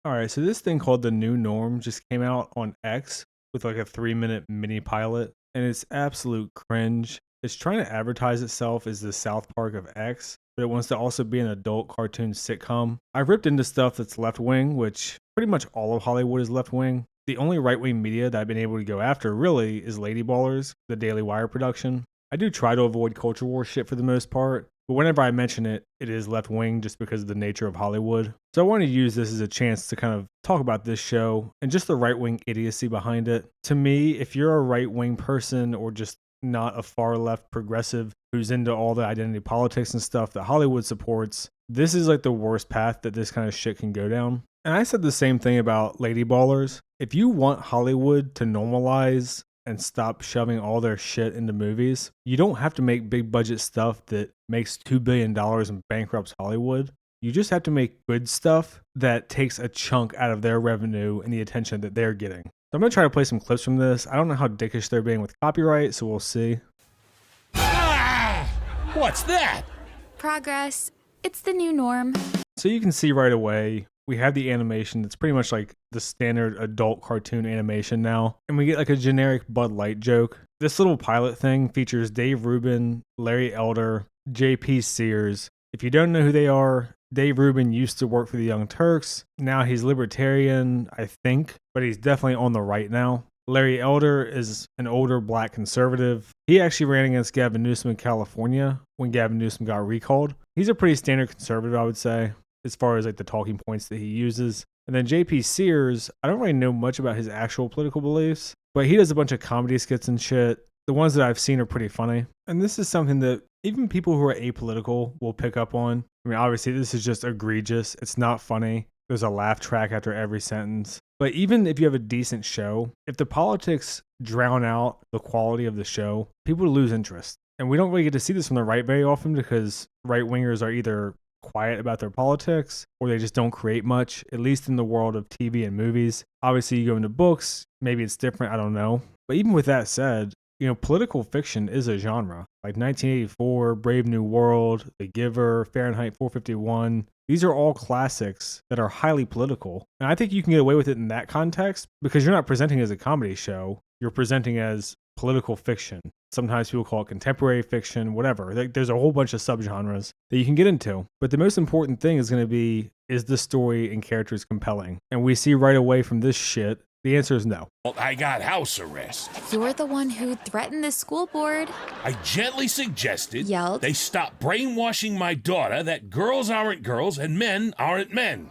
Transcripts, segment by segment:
All right, so this thing called The New Norm just came out on X with like a 3-minute mini pilot, and it's absolute cringe. It's trying to advertise itself as the South Park of X, but it wants to also be an adult cartoon sitcom. I've ripped into stuff that's left wing, which pretty much all of Hollywood is left wing. The only right wing media that I've been able to go after really is Lady Ballers, the Daily Wire production. I do try to avoid culture war shit for the most part, but whenever I mention it, it is left wing just because of the nature of Hollywood. So I want to use this as a chance to kind of talk about this show and just the right wing idiocy behind it. To me, if you're a right wing person or just not a far left progressive who's into all the identity politics and stuff that Hollywood supports, this is like the worst path that this kind of shit can go down. And I said the same thing about Lady Ballers. If you want Hollywood to normalize and stop shoving all their shit into movies, you don't have to make big budget stuff that makes $2 billion and bankrupts Hollywood. You just have to make good stuff that takes a chunk out of their revenue and the attention that they're getting. So I'm going to try to play some clips from this. I don't know how dickish they're being with copyright, so we'll see. Ah! What's that? Progress. It's the new norm. So you can see right away, we have the animation that's pretty much like the standard adult cartoon animation now. And we get like a generic Bud Light joke. This little pilot thing features Dave Rubin, Larry Elder, JP Sears. If you don't know who they are, Dave Rubin used to work for the Young Turks. Now he's libertarian, I think, but he's definitely on the right now. Larry Elder is an older black conservative. He actually ran against Gavin Newsom in California when Gavin Newsom got recalled. He's a pretty standard conservative, I would say, as far as like the talking points that he uses. And then JP Sears, I don't really know much about his actual political beliefs, but he does a bunch of comedy skits and shit. The ones that I've seen are pretty funny. And this is something that even people who are apolitical will pick up on. I mean, obviously, this is just egregious. It's not funny. There's a laugh track after every sentence. But even if you have a decent show, if the politics drown out the quality of the show, people lose interest. And we don't really get to see this from the right very often because right-wingers are either quiet about their politics or they just don't create much, at least in the world of TV and movies. Obviously, you go into books, maybe it's different, I don't know. But even with that said, you know, political fiction is a genre. Like 1984, Brave New World, The Giver, Fahrenheit 451. These are all classics that are highly political. And I think you can get away with it in that context because you're not presenting as a comedy show. You're presenting as political fiction. Sometimes people call it contemporary fiction, whatever. There's a whole bunch of subgenres that you can get into. But the most important thing is going to be, is the story and characters compelling? And we see right away from this shit, the answer is no. Well, I got house arrest. You're the one who threatened the school board. I gently suggested Yelled. they stop brainwashing my daughter that girls aren't girls and men aren't men.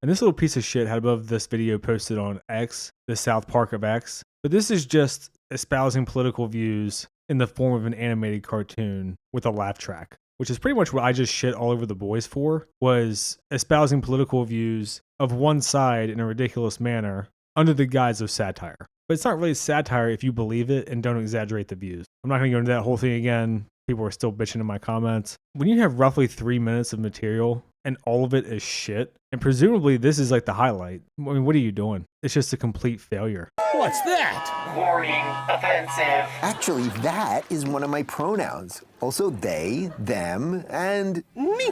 And this little piece of shit had above this video posted on X, the South Park of X. But this is just espousing political views in the form of an animated cartoon with a laugh track, which is pretty much what I just shit all over the boys for, was espousing political views of one side in a ridiculous manner under the guise of satire. But it's not really satire if you believe it and don't exaggerate the views. I'm not going to go into that whole thing again. People are still bitching in my comments. When you have roughly 3 minutes of material and all of it is shit, and presumably this is like the highlight, I mean, what are you doing? It's just a complete failure. What's that? Warning, offensive. Actually, that is one of my pronouns. Also they, them, and me.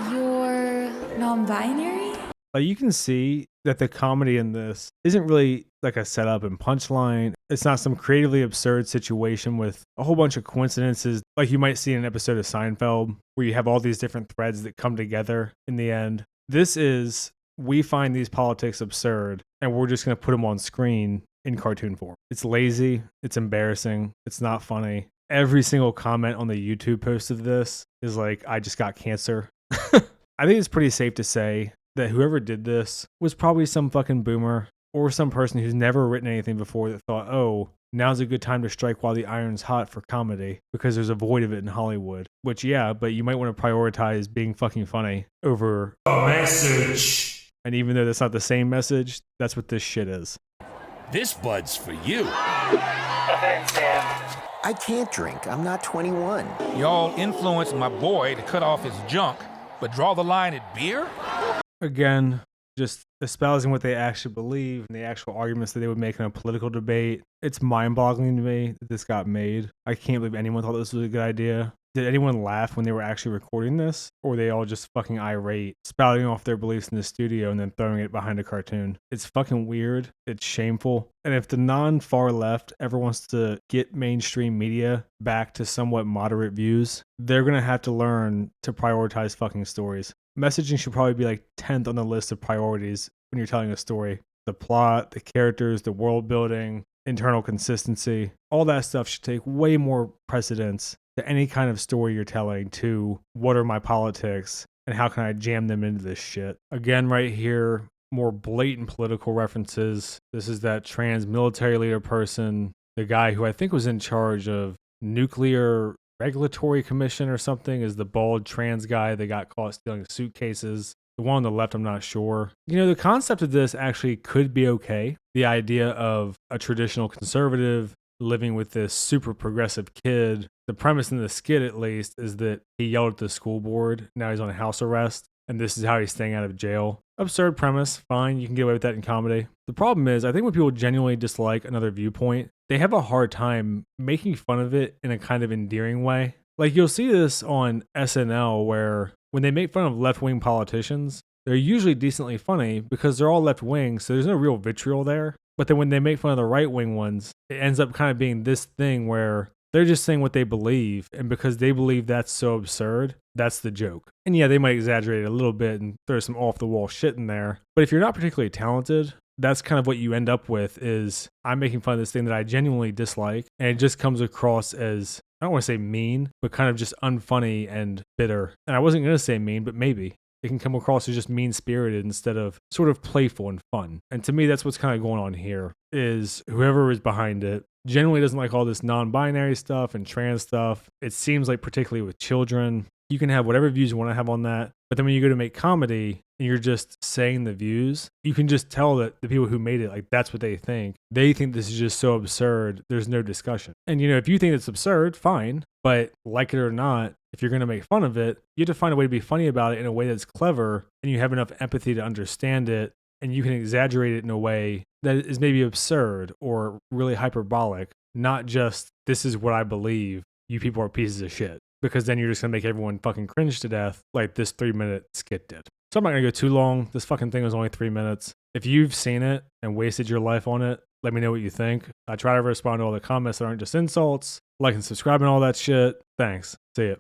You're non-binary? Like you can see that the comedy in this isn't really like a setup and punchline. It's not some creatively absurd situation with a whole bunch of coincidences like you might see in an episode of Seinfeld where you have all these different threads that come together in the end. This is, we find these politics absurd and we're just going to put them on screen in cartoon form. It's lazy. It's embarrassing. It's not funny. Every single comment on the YouTube post of this is like, I just got cancer. I think it's pretty safe to say that whoever did this was probably some fucking boomer or some person who's never written anything before that thought, oh, now's a good time to strike while the iron's hot for comedy because there's a void of it in Hollywood. Which, yeah, but you might want to prioritize being fucking funny over a message. And even though that's not the same message, that's what this shit is. This bud's for you. Offensive. I can't drink. I'm not 21. Y'all influenced my boy to cut off his junk, but draw the line at beer? Again, just espousing what they actually believe and the actual arguments that they would make in a political debate. It's mind-boggling to me that this got made. I can't believe anyone thought this was a good idea. Did anyone laugh when they were actually recording this? Or were they all just fucking irate, spouting off their beliefs in the studio and then throwing it behind a cartoon? It's fucking weird. It's shameful. And if the non-far left ever wants to get mainstream media back to somewhat moderate views, they're gonna have to learn to prioritize fucking stories. Messaging should probably be like 10th on the list of priorities when you're telling a story. The plot, the characters, the world building, internal consistency, all that stuff should take way more precedence to any kind of story you're telling to what are my politics and how can I jam them into this shit. Again, right here, more blatant political references. This is that trans military leader person, the guy who I think was in charge of nuclear regulatory commission or something, is the bald trans guy that got caught stealing suitcases. The one on the left, I'm not sure. You know, the concept of this actually could be okay. The idea of a traditional conservative living with this super progressive kid. The premise in the skit, at least, is that he yelled at the school board. Now he's on house arrest, and this is how he's staying out of jail. Absurd premise. Fine, you can get away with that in comedy. The problem is, I think when people genuinely dislike another viewpoint, they have a hard time making fun of it in a kind of endearing way. Like, you'll see this on SNL, where when they make fun of left-wing politicians, they're usually decently funny because they're all left-wing, so there's no real vitriol there. But then when they make fun of the right-wing ones, it ends up kind of being this thing where they're just saying what they believe, and because they believe that's so absurd, that's the joke. And yeah, they might exaggerate it a little bit and throw some off-the-wall shit in there. But if you're not particularly talented, that's kind of what you end up with is, I'm making fun of this thing that I genuinely dislike, and it just comes across as, I don't want to say mean, but kind of just unfunny and bitter. And I wasn't going to say mean, but maybe. It can come across as just mean-spirited instead of sort of playful and fun. And to me, that's what's kind of going on here, is whoever is behind it generally doesn't like all this non-binary stuff and trans stuff. It seems like particularly with children, you can have whatever views you want to have on that. But then when you go to make comedy and you're just saying the views, you can just tell that the people who made it, like, that's what they think. They think this is just so absurd, there's no discussion. And, you know, if you think it's absurd, fine. But like it or not, if you're going to make fun of it, you have to find a way to be funny about it in a way that's clever, and you have enough empathy to understand it, and you can exaggerate it in a way that is maybe absurd or really hyperbolic, not just, this is what I believe, you people are pieces of shit. Because then you're just going to make everyone fucking cringe to death like this 3-minute skit did. So I'm not going to go too long. This fucking thing was only 3 minutes. If you've seen it and wasted your life on it, let me know what you think. I try to respond to all the comments that aren't just insults. Like and subscribe and all that shit. Thanks. See ya.